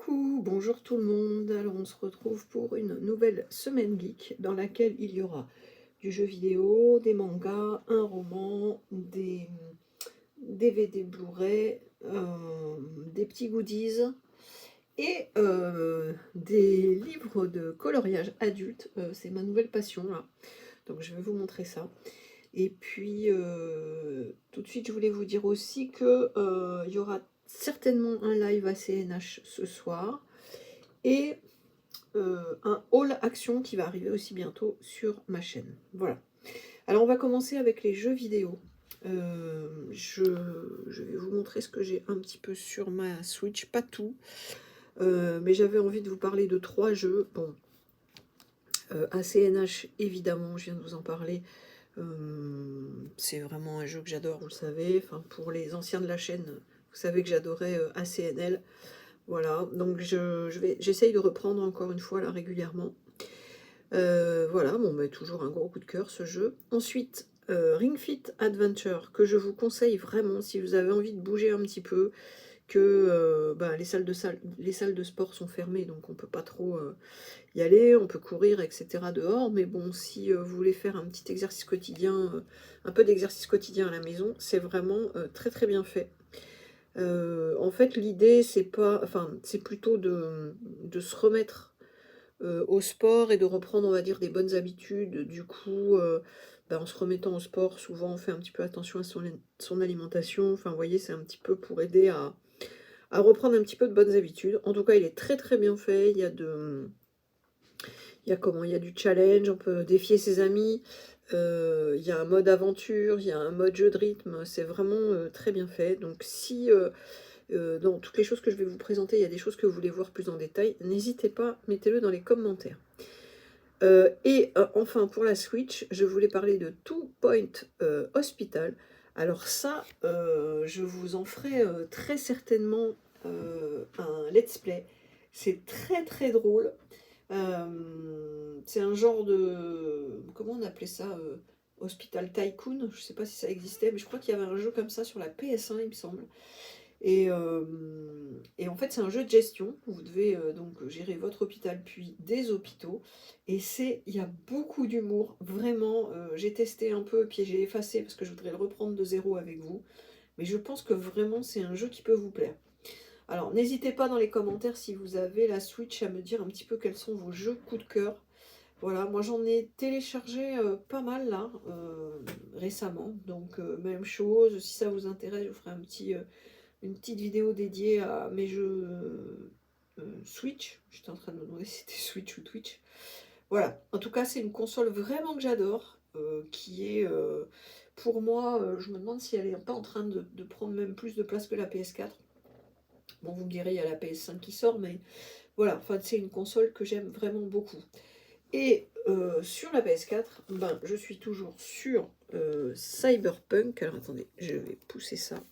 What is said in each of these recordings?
Coucou, bonjour tout le monde. Alors on se retrouve pour une nouvelle semaine geek dans laquelle il y aura du jeu vidéo, des mangas, un roman, des DVD Blu-ray, des petits goodies et des livres de coloriage adulte. C'est ma nouvelle passion là, donc je vais vous montrer ça. Et puis tout de suite je voulais vous dire aussi que il y aura certainement un live à CNH ce soir et un haul action qui va arriver aussi bientôt sur ma chaîne. Voilà. Alors on va commencer avec les jeux vidéo. Je vais vous montrer ce que j'ai un petit peu sur ma Switch, pas tout, mais j'avais envie de vous parler de 3 jeux. Bon, ACNH évidemment, je viens de vous en parler. C'est vraiment un jeu que j'adore, vous le savez. Enfin, pour les anciens de la chaîne, vous savez que j'adorais ACNL. Voilà, donc j'essaye de reprendre encore une fois là régulièrement. Voilà, bon, bah, toujours un gros coup de cœur ce jeu. Ensuite, Ring Fit Adventure, que je vous conseille vraiment si vous avez envie de bouger un petit peu, que bah, les salles de sport sont fermées, donc on peut pas trop y aller, on peut courir, etc. dehors, mais bon, si vous voulez faire un petit exercice quotidien, un peu d'exercice quotidien à la maison, c'est vraiment très très bien fait. En fait, l'idée, c'est plutôt de se remettre au sport et de reprendre, on va dire, des bonnes habitudes. Du coup, en se remettant au sport, souvent on fait un petit peu attention à son alimentation. Enfin, vous voyez, c'est un petit peu pour aider à reprendre un petit peu de bonnes habitudes. En tout cas, il est très très bien fait. Il y a du challenge, on peut défier ses amis. Il y a un mode aventure, il y a un mode jeu de rythme. C'est vraiment très bien fait. Donc, si dans toutes les choses que je vais vous présenter, il y a des choses que vous voulez voir plus en détail, n'hésitez pas, mettez-le dans les commentaires. Enfin, pour la Switch, je voulais parler de Two Point Hospital. Alors ça, je vous en ferai très certainement un let's play. C'est très très drôle. C'est un genre de... Comment on appelait ça Hospital Tycoon. Je sais pas si ça existait, mais je crois qu'il y avait un jeu comme ça sur la PS1, il me semble. Et en fait, c'est un jeu de gestion. Vous devez donc gérer votre hôpital puis des hôpitaux. Et il y a beaucoup d'humour. Vraiment, j'ai testé un peu, puis j'ai effacé parce que je voudrais le reprendre de zéro avec vous. Mais je pense que vraiment, c'est un jeu qui peut vous plaire. Alors, n'hésitez pas dans les commentaires si vous avez la Switch à me dire un petit peu quels sont vos jeux coup de cœur. Voilà, moi j'en ai téléchargé pas mal là, récemment. Donc, même chose, si ça vous intéresse, je vous ferai une petite vidéo dédiée à mes jeux Switch. J'étais en train de me demander si c'était Switch ou Twitch. Voilà, en tout cas c'est une console vraiment que j'adore, qui est pour moi, je me demande si elle n'est pas en train de prendre même plus de place que la PS4. Bon, vous me direz, il y a la PS5 qui sort, mais voilà, enfin c'est une console que j'aime vraiment beaucoup. Et sur la PS4, je suis toujours sur Cyberpunk. Alors attendez, je vais pousser ça.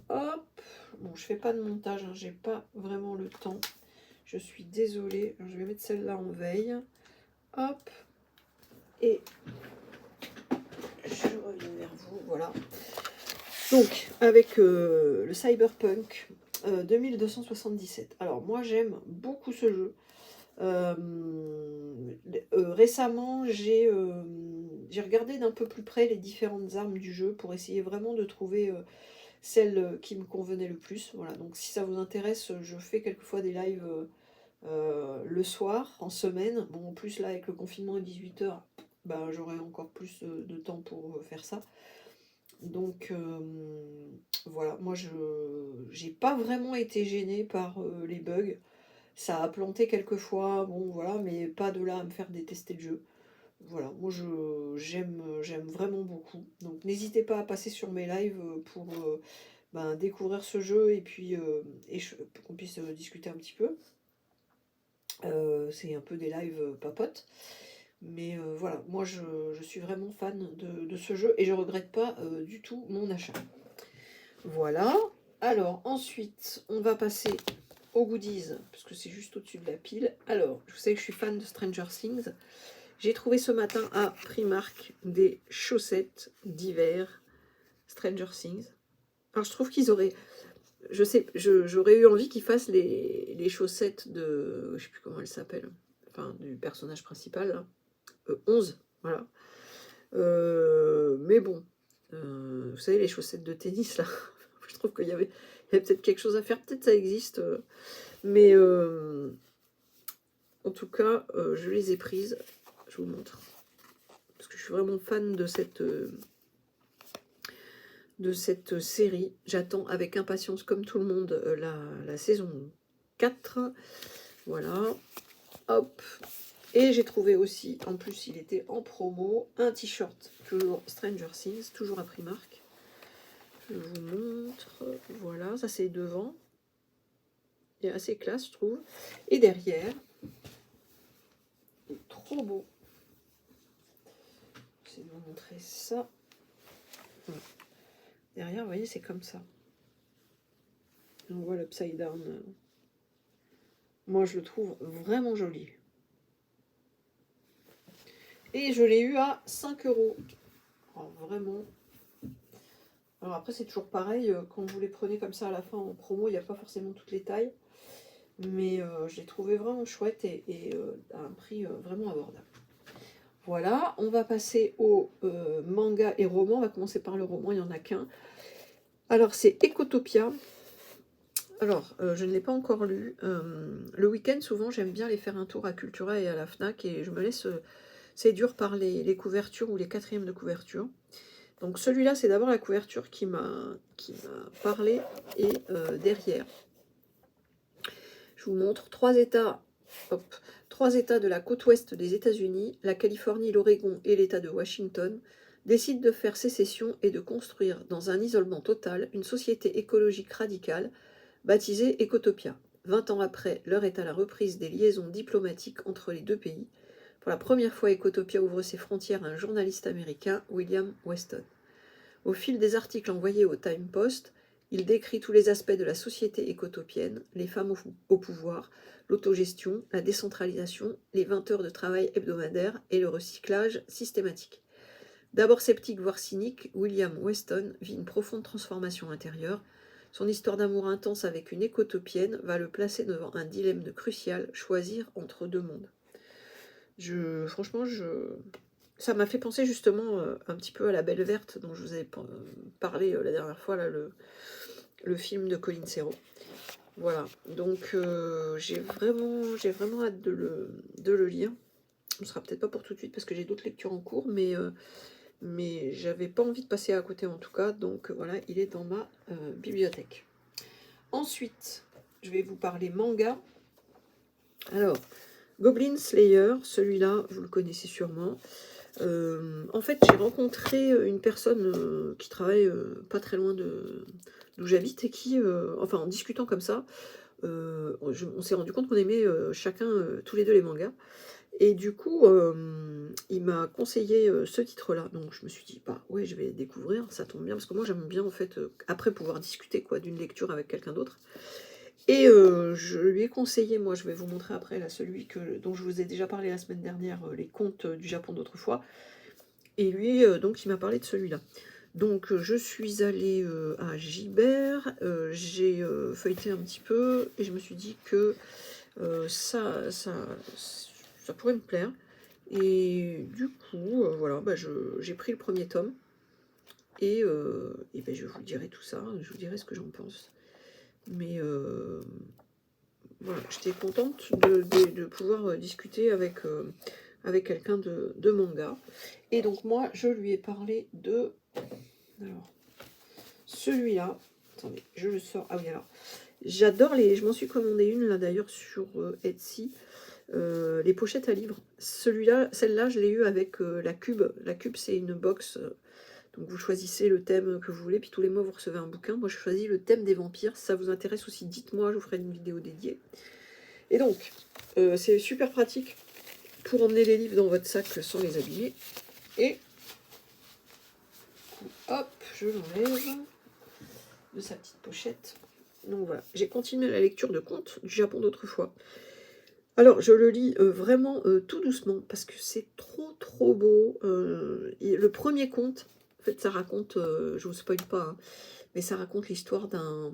Hop. Bon, je fais pas de montage, hein, j'ai pas vraiment le temps. Je suis désolée. Alors, je vais mettre celle-là en veille. Hop. Et je reviens vers vous. Voilà. Donc, avec le Cyberpunk 2277. Alors, moi, j'aime beaucoup ce jeu. Récemment, j'ai regardé d'un peu plus près les différentes armes du jeu pour essayer vraiment de trouver celle qui me convenait le plus. Voilà, donc si ça vous intéresse, je fais quelquefois des lives le soir, en semaine. Bon, en plus là, avec le confinement à 18h, j'aurai encore plus de temps pour faire ça. Donc voilà, moi je j'ai pas vraiment été gênée par les bugs. Ça a planté quelquefois, bon voilà, mais pas de là à me faire détester le jeu. Voilà, moi j'aime vraiment beaucoup. Donc n'hésitez pas à passer sur mes lives pour découvrir ce jeu et puis qu'on puisse discuter un petit peu. C'est un peu des lives papotes. Mais voilà, moi je suis vraiment fan de ce jeu et je regrette pas du tout mon achat. Voilà. Alors ensuite, on va passer aux goodies, parce que c'est juste au-dessus de la pile. Alors, je sais que je suis fan de Stranger Things. J'ai trouvé ce matin à Primark des chaussettes d'hiver Stranger Things. Alors je trouve qu'ils auraient je sais, j'aurais eu envie qu'il fasse les chaussettes de, je sais plus comment elle s'appelle, enfin du personnage principal, là. 11, voilà. Mais bon, vous savez, les chaussettes de tennis, là, je trouve qu'il y avait peut-être quelque chose à faire, peut-être ça existe, mais en tout cas, je les ai prises, je vous montre, parce que je suis vraiment fan de cette série. J'attends avec impatience, comme tout le monde, la saison 4. Voilà, hop. Et j'ai trouvé aussi, en plus il était en promo, un t-shirt, toujours Stranger Things, toujours à Primark. Je vous montre, voilà, ça c'est devant. Il est assez classe, je trouve. Et derrière, il est trop beau. J'essaie de vous montrer ça. Voilà. Derrière, vous voyez, c'est comme ça. On voit l'upside down. Moi, je le trouve vraiment joli. Et je l'ai eu à 5 €. Alors, vraiment. Alors après, c'est toujours pareil. Quand vous les prenez comme ça à la fin en promo, il n'y a pas forcément toutes les tailles. Mais je l'ai trouvé vraiment chouette et à un prix vraiment abordable. Voilà, on va passer au manga et roman. On va commencer par le roman, il n'y en a qu'un. Alors, c'est Ecotopia. Alors, je ne l'ai pas encore lu. Le week-end, souvent, j'aime bien aller faire un tour à Cultura et à la FNAC et je me laisse séduire par les couvertures ou les quatrièmes de couverture. Donc, celui-là, c'est d'abord la couverture qui m'a parlé et derrière. Je vous montre 3 États, hop, 3 États de la côte ouest des États-Unis, la Californie, l'Oregon et l'État de Washington, décident de faire sécession et de construire, dans un isolement total, une société écologique radicale, baptisée Ecotopia. 20 ans après, l'heure est à la reprise des liaisons diplomatiques entre les deux pays. Pour la première fois, Ecotopia ouvre ses frontières à un journaliste américain, William Weston. Au fil des articles envoyés au Time Post, il décrit tous les aspects de la société écotopienne, les femmes au pouvoir, l'autogestion, la décentralisation, les 20 heures de travail hebdomadaires et le recyclage systématique. D'abord sceptique voire cynique, William Weston vit une profonde transformation intérieure. Son histoire d'amour intense avec une écotopienne va le placer devant un dilemme crucial, choisir entre deux mondes. Franchement, ça m'a fait penser justement un petit peu à La Belle Verte dont je vous ai parlé la dernière fois, là, le film de Colin Serrault. Voilà, donc j'ai vraiment hâte de le lire. Ce sera peut-être pas pour tout de suite parce que j'ai d'autres lectures en cours, mais j'avais pas envie de passer à côté en tout cas, donc voilà, il est dans ma bibliothèque. Ensuite, je vais vous parler manga. Alors, Goblin Slayer, celui-là, vous le connaissez sûrement. En fait, j'ai rencontré une personne qui travaille pas très loin d'où j'habite et qui, enfin en discutant comme ça, on s'est rendu compte qu'on aimait chacun, tous les deux les mangas. Et du coup, il m'a conseillé ce titre-là. Donc je me suis dit, bah ouais, je vais découvrir, ça tombe bien, parce que moi j'aime bien en fait, après pouvoir discuter quoi d'une lecture avec quelqu'un d'autre. Et je lui ai conseillé, moi je vais vous montrer après là, celui dont je vous ai déjà parlé la semaine dernière, les contes du Japon d'autrefois. Et lui, donc il m'a parlé de celui-là. Donc je suis allée à Gibert, j'ai feuilleté un petit peu et je me suis dit que ça pourrait me plaire. Et du coup, voilà, bah, j'ai pris le premier tome et ben, je vous dirai tout ça, je vous dirai ce que j'en pense. Mais voilà, j'étais contente de pouvoir discuter avec quelqu'un de manga. Et donc moi, je lui ai parlé de... Alors, celui-là, attendez, je le sors. Ah oui, alors, j'adore je m'en suis commandé une là d'ailleurs sur Etsy, les pochettes à livres. Celle-là, je l'ai eu avec la Cube. La Cube, c'est une box, donc vous choisissez le thème que vous voulez, puis tous les mois vous recevez un bouquin. Moi, je choisis le thème des vampires. Si ça vous intéresse aussi, dites-moi, je vous ferai une vidéo dédiée. Et donc, c'est super pratique pour emmener les livres dans votre sac sans les abîmer. Et hop, je l'enlève de sa petite pochette. Donc voilà, j'ai continué la lecture de contes du Japon d'autrefois. Alors, je le lis vraiment tout doucement parce que c'est trop beau. Le premier conte, en fait, ça raconte, je vous spoil pas, hein, mais ça raconte l'histoire d'un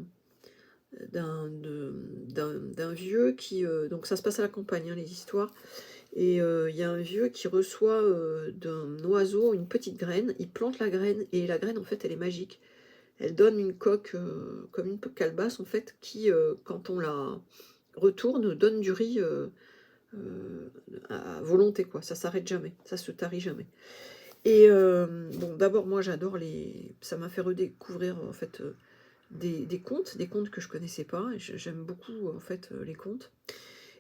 d'un vieux qui... donc ça se passe à la campagne, hein, les histoires. Et il y a un vieux qui reçoit d'un oiseau une petite graine. Il plante la graine et la graine, en fait, elle est magique. Elle donne une coque, comme une calebasse, en fait, qui, quand on la retourne, donne du riz à volonté, quoi. Ça s'arrête jamais, ça se tarit jamais. Et bon, d'abord, moi, j'adore les... Ça m'a fait redécouvrir, en fait, des contes que je connaissais pas. J'aime beaucoup, en fait, les contes.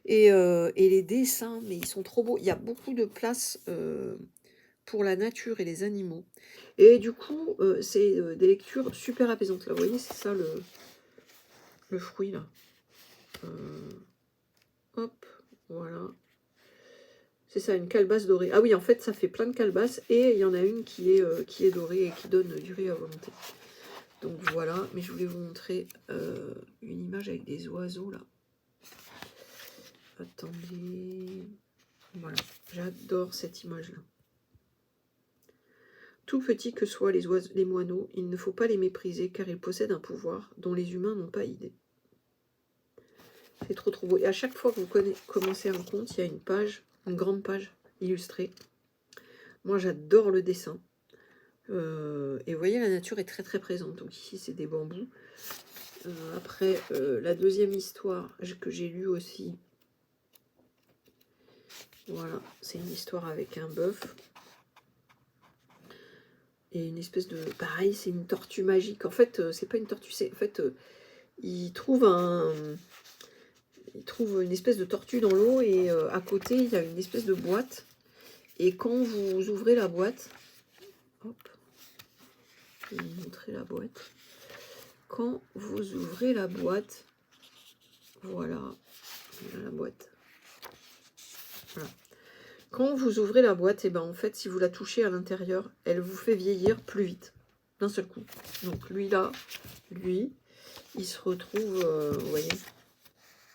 Et les dessins, mais ils sont trop beaux. Il y a beaucoup de place pour la nature et les animaux. Et du coup, c'est des lectures super apaisantes. Là, vous voyez, c'est ça le fruit, là. Hop, voilà. C'est ça, une calebasse dorée. Ah oui, en fait, ça fait plein de calebasses. Et il y en a une qui est dorée et qui donne du riz à volonté. Donc voilà, mais je voulais vous montrer une image avec des oiseaux, là. Attendez... Voilà, j'adore cette image-là. Tout petits que soient les moineaux, il ne faut pas les mépriser car ils possèdent un pouvoir dont les humains n'ont pas idée. C'est trop trop beau. Et à chaque fois que vous commencez un conte, il y a une page, une grande page illustrée. Moi j'adore le dessin. Et vous voyez, la nature est très très présente. Donc ici c'est des bambous. Après, la deuxième histoire que j'ai lue aussi. Voilà, c'est une histoire avec un bœuf. Et une espèce de... Pareil, c'est une tortue magique. En fait, c'est pas une tortue, c'est... En fait, il trouve une espèce de tortue dans l'eau et à côté, il y a une espèce de boîte. Et quand vous ouvrez la boîte... Hop. Je vais vous montrer la boîte. Quand vous ouvrez la boîte... Voilà. Voilà la boîte. Voilà. Quand vous ouvrez la boîte, et ben en fait, si vous la touchez à l'intérieur, elle vous fait vieillir plus vite, d'un seul coup. Donc lui là, lui, il se retrouve, vous voyez,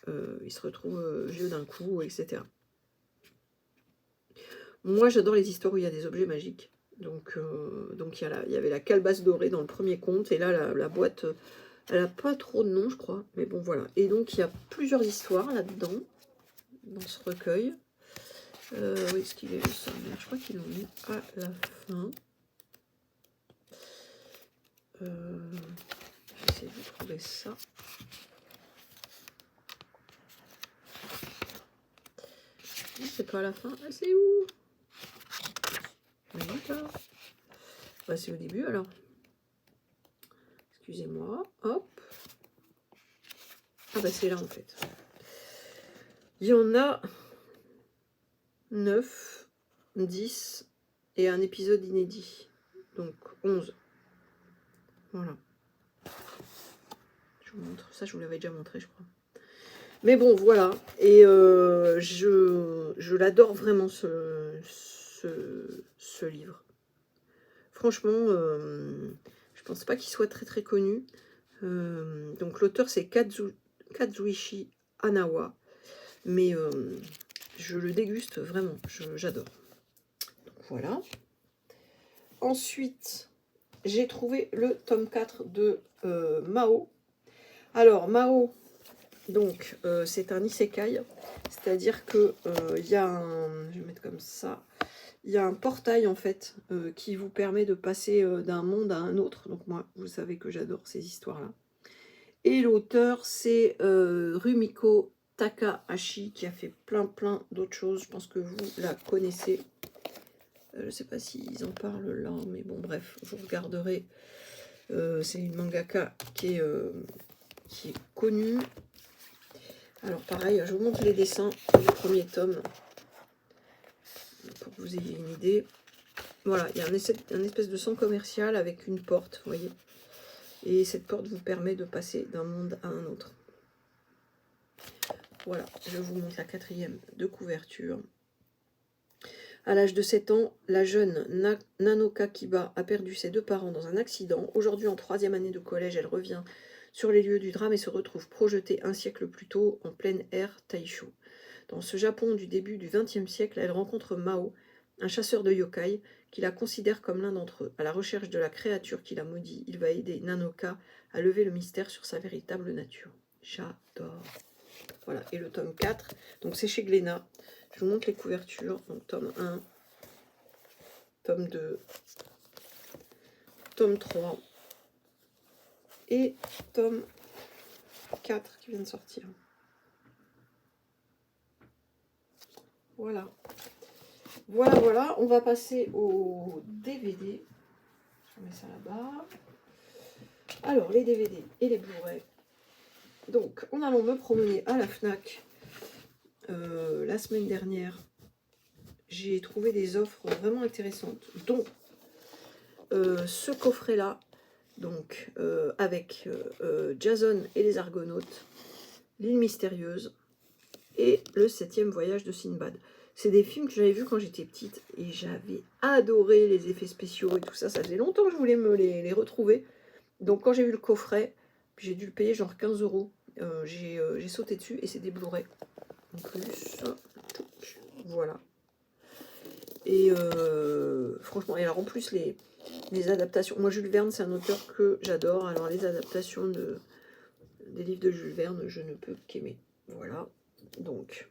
il se retrouve vieux d'un coup, etc. Moi, j'adore les histoires où il y a des objets magiques. Donc il y avait la calebasse dorée dans le premier conte, et là, la boîte, elle n'a pas trop de nom, je crois. Mais bon, voilà. Et donc, il y a plusieurs histoires là-dedans, dans ce recueil. Où est-ce qu'il est le sommaire? Je crois qu'ils l'ont mis à la fin. J'essaie de trouver ça. C'est pas à la fin. Ah, c'est où? Bah, c'est au début alors. Excusez-moi. Hop. Ah bah c'est là en fait. Il y en a 9, 10 et un épisode inédit. Donc 11. Voilà. Je vous montre. Ça, je vous l'avais déjà montré, je crois. Mais bon, voilà. Et je l'adore vraiment, ce livre. Franchement, je pense pas qu'il soit très très connu. Donc l'auteur, c'est Kazuichi Hanawa. Mais je le déguste vraiment. J'adore. Donc voilà. Ensuite, j'ai trouvé le tome 4 de Mao. Alors, Mao, donc, c'est un isekai, c'est-à-dire que il y a un... Je vais mettre comme ça. Il y a un portail, en fait, qui vous permet de passer d'un monde à un autre. Donc moi, vous savez que j'adore ces histoires-là. Et l'auteur, c'est Rumiko Takahashi, qui a fait plein d'autres choses. Je pense que vous la connaissez. Je ne sais pas s'ils en parlent là, mais bon, bref, vous regarderez. C'est une mangaka qui est connue. Alors pareil, je vous montre les dessins du premier tome pour que vous ayez une idée. Voilà, il y a un espèce de centre commercial avec une porte, vous voyez. Et cette porte vous permet de passer d'un monde à un autre. Voilà, je vous montre la quatrième de couverture. À l'âge de 7 ans, la jeune Nanoka Kiba a perdu ses 2 parents dans un accident. Aujourd'hui, en 3e année de collège, elle revient sur les lieux du drame et se retrouve projetée un siècle plus tôt en plein air Taisho. Dans ce Japon du début du XXe siècle, elle rencontre Mao, un chasseur de yokai, qui la considère comme l'un d'entre eux. À la recherche de la créature qui la maudit, il va aider Nanoka à lever le mystère sur sa véritable nature. j'adore. Voilà, et le tome 4, donc c'est chez Glénat. Je vous montre les couvertures. Donc tome 1, tome 2, tome 3 et tome 4 qui vient de sortir. Voilà. Voilà, voilà. On va passer au DVD. Je mets ça là-bas. Alors, les DVD et les Blu-ray. Donc, en allant me promener à la FNAC la semaine dernière, j'ai trouvé des offres vraiment intéressantes, dont ce coffret-là, donc avec Jason et les Argonautes, L'île mystérieuse et le 7e voyage de Sinbad. C'est des films que j'avais vus quand j'étais petite et j'avais adoré les effets spéciaux et tout ça. Ça faisait longtemps que je voulais me les retrouver. Donc quand j'ai vu le coffret, j'ai dû le payer genre 15 €. J'ai sauté dessus et c'est des Blu-ray en plus. Voilà. Et franchement, et alors en plus les adaptations. Moi Jules Verne c'est un auteur que j'adore. Alors les adaptations des livres de Jules Verne, je ne peux qu'aimer. Voilà. Donc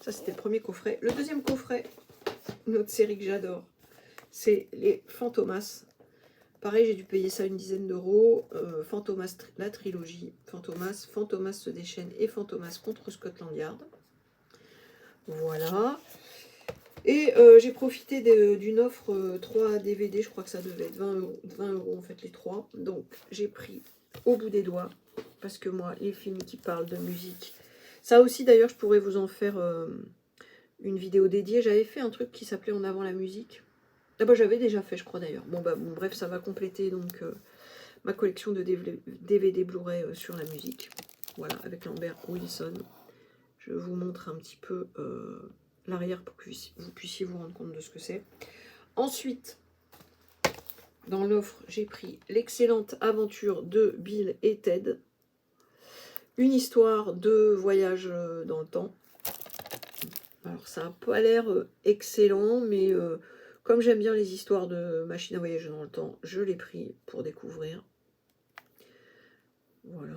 ça c'était le premier coffret. Le deuxième coffret, une autre série que j'adore, c'est les Fantomas. Pareil, j'ai dû payer ça une dizaine d'euros. Fantomas, la trilogie. Fantomas se déchaîne et Fantomas contre Scotland Yard. Voilà. Et j'ai profité d'une offre 3 DVD, je crois que ça devait être 20 € en fait les 3. Donc j'ai pris Au bout des doigts, parce que moi, les films qui parlent de musique, ça aussi d'ailleurs je pourrais vous en faire une vidéo dédiée. J'avais fait un truc qui s'appelait En avant la musique. Ah bah j'avais déjà fait je crois d'ailleurs. Bon bref, ça va compléter donc ma collection de DVD Blu-ray sur la musique. Voilà, avec Lambert Wilson. Je vous montre un petit peu l'arrière pour que vous puissiez vous rendre compte de ce que c'est. Ensuite, dans l'offre, j'ai pris L'excellente aventure de Bill et Ted. Une histoire de voyage dans le temps. Alors ça n'a pas l'air excellent, mais comme j'aime bien les histoires de machines à voyager dans le temps, je l'ai pris pour découvrir. Voilà.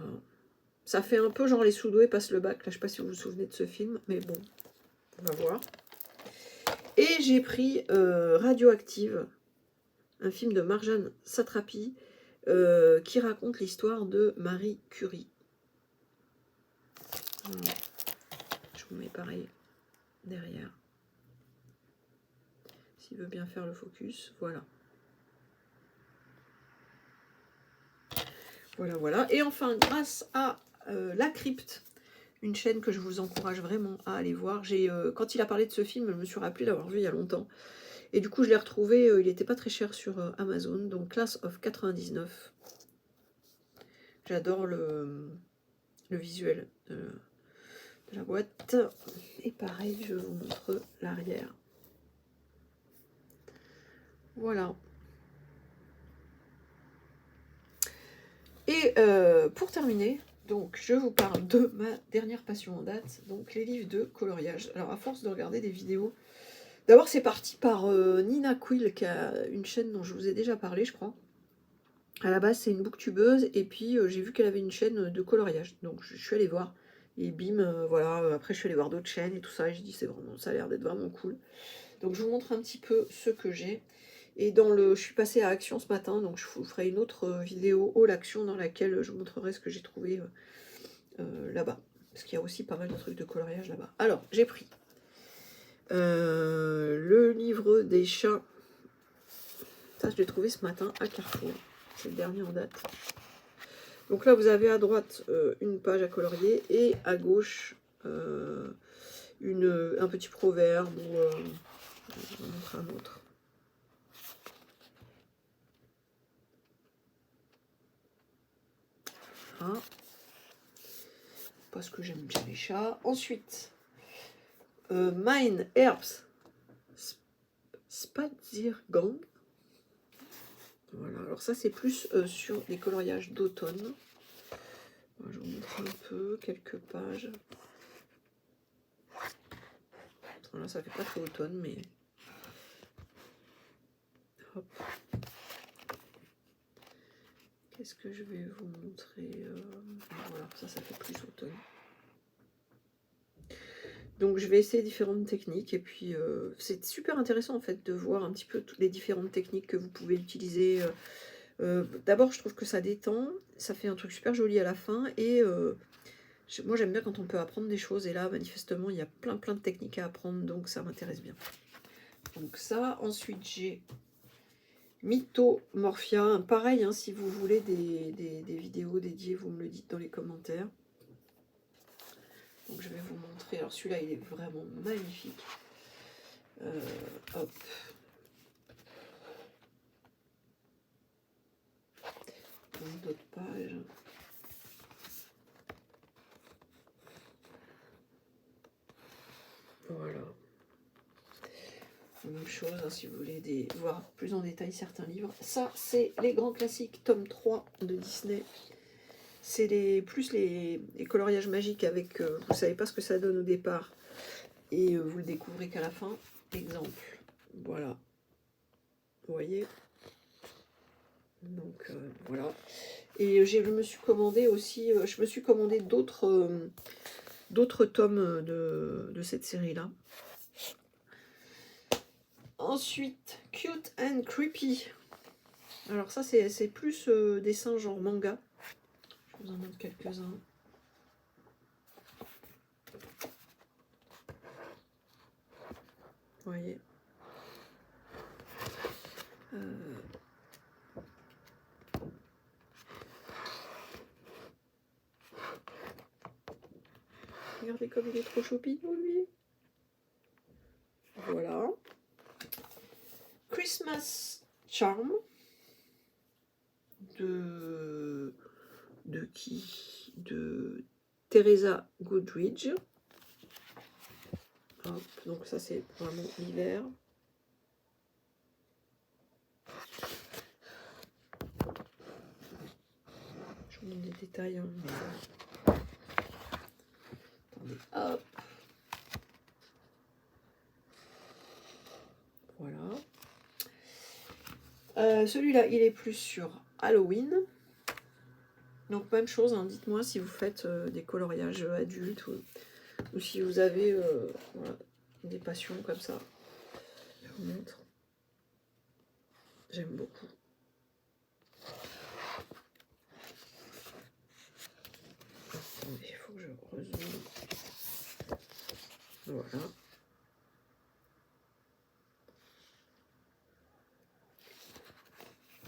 Ça fait un peu genre Les Sous-doués passent le bac. Là, je ne sais pas si vous vous souvenez de ce film, mais bon, on va voir. Et j'ai pris Radioactive, un film de Marjane Satrapi qui raconte l'histoire de Marie Curie. Voilà. Je vous mets pareil derrière. S'il veut bien faire le focus, voilà. Voilà, voilà. Et enfin, grâce à La Crypte, une chaîne que je vous encourage vraiment à aller voir. Quand il a parlé de ce film, je me suis rappelé l'avoir vu il y a longtemps. Et du coup, je l'ai retrouvé, il n'était pas très cher sur Amazon. Donc, Class of 99. J'adore le visuel de la boîte. Et pareil, je vous montre l'arrière. Voilà. Et pour terminer, donc je vous parle de ma dernière passion en date, donc les livres de coloriage. Alors à force de regarder des vidéos, d'abord c'est parti par Nina Quill, qui a une chaîne dont je vous ai déjà parlé, je crois. À la base c'est une booktubeuse, et puis j'ai vu qu'elle avait une chaîne de coloriage, donc je suis allée voir. Et bim, voilà, après je suis allée voir d'autres chaînes et tout ça, et je dis ça a l'air d'être vraiment cool. Donc je vous montre un petit peu ce que j'ai. Et je suis passée à Action ce matin, donc je vous ferai une autre vidéo All Action dans laquelle je vous montrerai ce que j'ai trouvé là-bas. Parce qu'il y a aussi pas mal de trucs de coloriage là-bas. Alors, j'ai pris le livre des chats. Ça, je l'ai trouvé ce matin à Carrefour. C'est le dernier en date. Donc là, vous avez à droite une page à colorier et à gauche un petit proverbe ou je vous montre un autre. Hein, parce que j'aime bien les chats. Ensuite, Mein Herbst Spaziergang. Voilà, alors ça c'est plus sur les coloriages d'automne. Je vous montre un peu, quelques pages. Voilà, ça fait pas très automne, mais... Hop. Qu'est-ce que je vais vous montrer? Voilà, ça fait plus automne. Donc je vais essayer différentes techniques et puis c'est super intéressant en fait de voir un petit peu toutes les différentes techniques que vous pouvez utiliser. D'abord je trouve que ça détend, ça fait un truc super joli à la fin et moi j'aime bien quand on peut apprendre des choses et là manifestement il y a plein de techniques à apprendre donc ça m'intéresse bien. Donc ça, ensuite j'ai Mythomorphia, pareil hein, si vous voulez des vidéos dédiées vous me le dites dans les commentaires. Donc je vais vous montrer, alors celui-là il est vraiment magnifique. Hop. Dans d'autres pages. Voilà. Même chose, hein, si vous voulez voir plus en détail certains livres. Ça, c'est les grands classiques, tome 3 de Disney. C'est plus les coloriages magiques avec, vous ne savez pas ce que ça donne au départ. Et vous le découvrez qu'à la fin. Exemple. Voilà. Vous voyez? Donc, voilà. Et je me suis commandé aussi, je me suis commandé d'autres tomes de cette série-là. Ensuite, Cute and Creepy. Alors ça, c'est plus dessin genre manga. Je vous en montre quelques-uns. Vous voyez. Regardez comme il est trop choupinou, lui. Voilà. Christmas Charm. De qui? De Teresa Goodridge. Hop, donc ça c'est vraiment l'hiver. Je vous donne des détails. Hein, mais... Attendez, hop. Voilà. Celui-là, il est plus sur Halloween. Donc même chose, hein, dites-moi si vous faites des coloriages adultes ou si vous avez voilà, des passions comme ça. Je vous montre. J'aime beaucoup. Attendez, il faut que je rezoome. Voilà.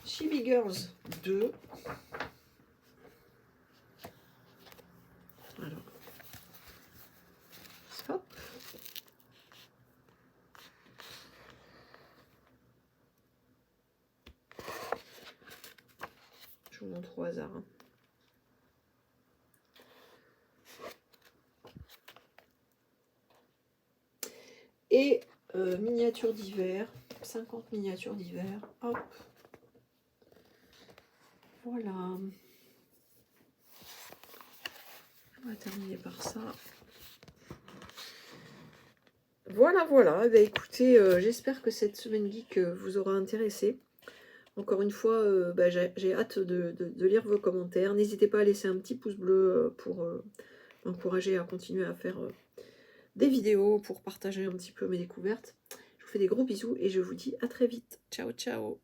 Chibi Girls 2. Alors. Hop. Je vous montre au hasard. Hein. Et miniatures d'hiver. 50 miniatures d'hiver. Hop. Voilà. On va terminer par ça. Voilà, voilà. Eh bien, écoutez, j'espère que cette semaine geek vous aura intéressé. Encore une fois, j'ai hâte de lire vos commentaires. N'hésitez pas à laisser un petit pouce bleu pour m'encourager à continuer à faire des vidéos, pour partager un petit peu mes découvertes. Je vous fais des gros bisous et je vous dis à très vite. Ciao, ciao!